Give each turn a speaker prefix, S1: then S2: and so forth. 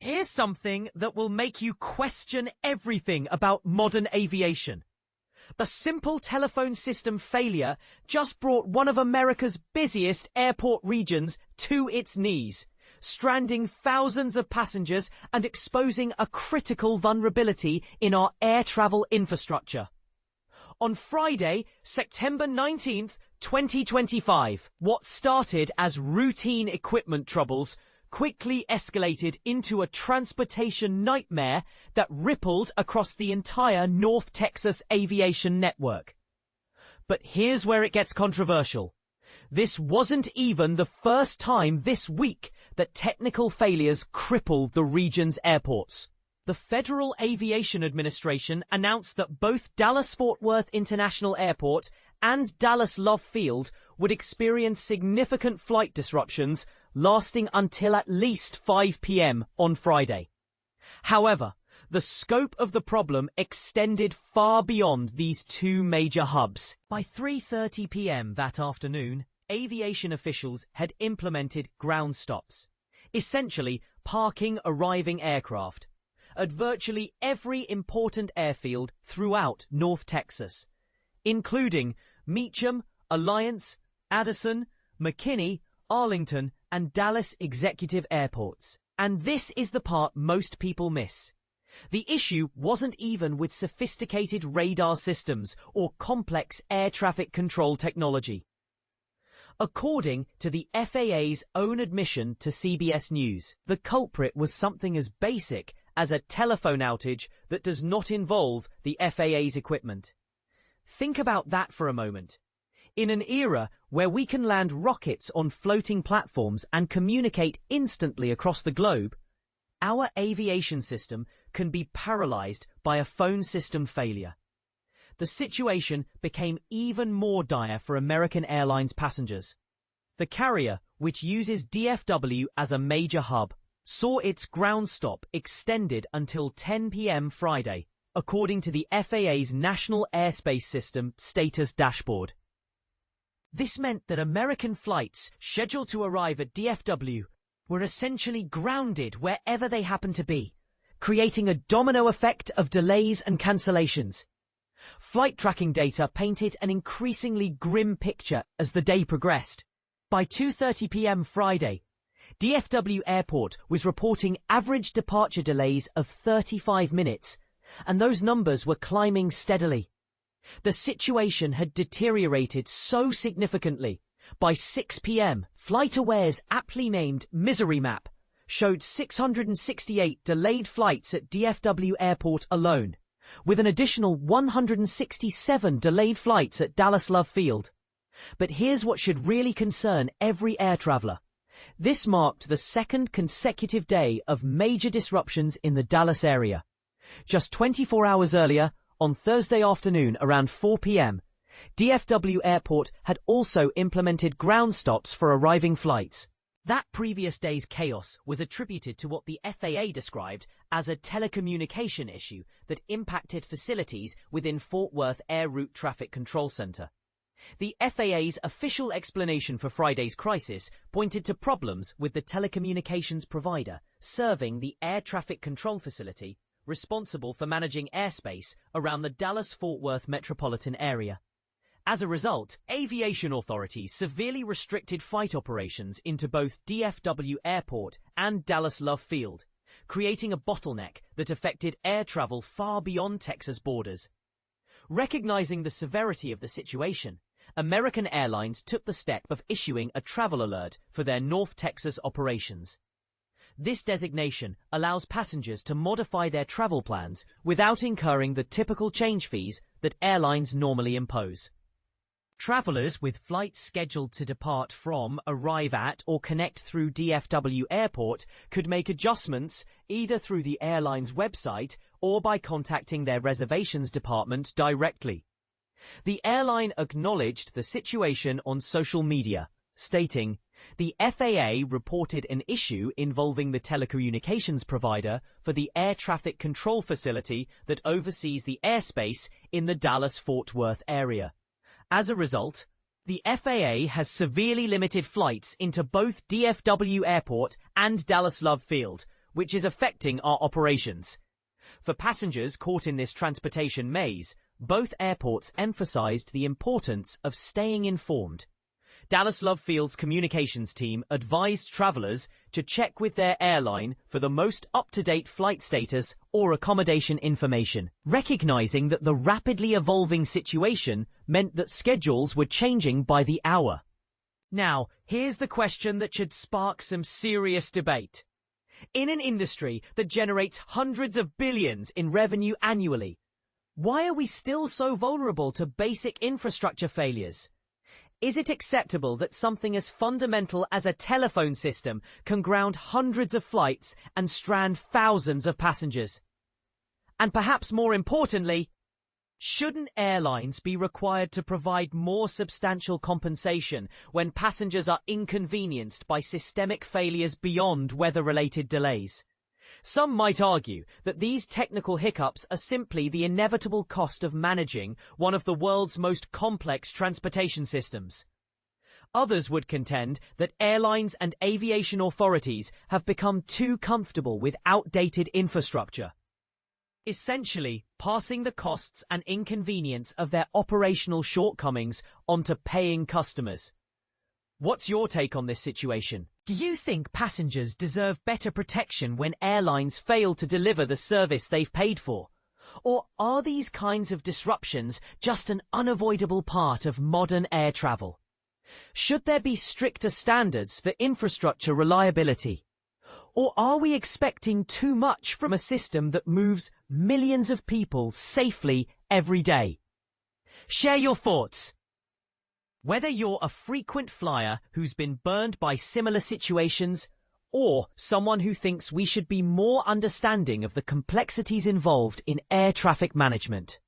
S1: Here's something that will make you question everything about modern aviation. The simple telephone system failure just brought one of America's busiest airport regions to its knees, stranding thousands of passengers and exposing a critical vulnerability in our air travel infrastructure. On Friday, September 19th, 2025, what started as routine equipment troubles quickly escalated into a transportation nightmare that rippled across the entire North Texas aviation network. But here's where it gets controversial. This wasn't even the first time this week that technical failures crippled the region's airports. The Federal Aviation Administration announced that both Dallas-Fort Worth International Airport and Dallas Love Field would experience significant flight disruptions lasting until at least 5 p.m. on Friday. However, the scope of the problem extended far beyond these two major hubs. By 3:30 p.m. that afternoon, aviation officials had implemented ground stops, essentially parking arriving aircraft, at virtually every important airfield throughout North Texas, including Meacham, Alliance, Addison, McKinney, Arlington, and Dallas executive airports. And this is the part most people miss. The issue wasn't even with sophisticated radar systems or complex air traffic control technology. According to the FAA's own admission to CBS News, the culprit was something as basic as a telephone outage that does not involve the FAA's equipment. Think about that for a moment. In an era where we can land rockets on floating platforms and communicate instantly across the globe, our aviation system can be paralyzed by a phone system failure. The situation became even more dire for American Airlines passengers. The carrier, which uses DFW as a major hub, saw its ground stop extended until 10 p.m. Friday, according to the FAA's National Airspace System status dashboard. This meant that American flights scheduled to arrive at DFW were essentially grounded wherever they happened to be, creating a domino effect of delays and cancellations. Flight tracking data painted an increasingly grim picture as the day progressed. By 2:30 p.m. Friday, DFW Airport was reporting average departure delays of 35 minutes, and those numbers were climbing steadily. The situation had deteriorated so significantly. By 6 p.m., FlightAware's aptly named Misery Map showed 668 delayed flights at DFW Airport alone, with an additional 167 delayed flights at Dallas Love Field. But here's what should really concern every air traveler. This marked the second consecutive day of major disruptions in the Dallas area. Just 24 hours earlier, on Thursday afternoon around 4 p.m., DFW Airport had also implemented ground stops for arriving flights. That previous day's chaos was attributed to what the FAA described as a telecommunication issue that impacted facilities within Fort Worth Air Route Traffic Control Center. The FAA's official explanation for Friday's crisis pointed to problems with the telecommunications provider serving the air traffic control facility responsible for managing airspace around the Dallas-Fort Worth metropolitan area. As a result, aviation authorities severely restricted flight operations into both DFW Airport and Dallas Love Field, creating a bottleneck that affected air travel far beyond Texas borders. Recognizing the severity of the situation, American Airlines took the step of issuing a travel alert for their North Texas operations. This designation allows passengers to modify their travel plans without incurring the typical change fees that airlines normally impose. Travelers with flights scheduled to depart from, arrive at, or connect through DFW Airport could make adjustments either through the airline's website or by contacting their reservations department directly. The airline acknowledged the situation on social media, stating, "The FAA reported an issue involving the telecommunications provider for the air traffic control facility that oversees the airspace in the Dallas-Fort Worth area. As a result, the FAA has severely limited flights into both DFW Airport and Dallas Love Field, which is affecting our operations. For passengers caught in this transportation maze, both airports emphasized the importance of staying informed. Dallas Love Field's communications team advised travelers to check with their airline for the most up-to-date flight status or accommodation information, recognizing that the rapidly evolving situation meant that schedules were changing by the hour. Now, here's the question that should spark some serious debate. In an industry that generates hundreds of billions in revenue annually, why are we still so vulnerable to basic infrastructure failures? Is it acceptable that something as fundamental as a telephone system can ground hundreds of flights and strand thousands of passengers? And perhaps more importantly, shouldn't airlines be required to provide more substantial compensation when passengers are inconvenienced by systemic failures beyond weather-related delays? Some might argue that these technical hiccups are simply the inevitable cost of managing one of the world's most complex transportation systems. Others would contend that airlines and aviation authorities have become too comfortable with outdated infrastructure, essentially passing the costs and inconvenience of their operational shortcomings onto paying customers. What's your take on this situation? Do you think passengers deserve better protection when airlines fail to deliver the service they've paid for? Or are these kinds of disruptions just an unavoidable part of modern air travel? Should there be stricter standards for infrastructure reliability? Or are we expecting too much from a system that moves millions of people safely every day? Share your thoughts. Whether you're a frequent flyer who's been burned by similar situations, or someone who thinks we should be more understanding of the complexities involved in air traffic management,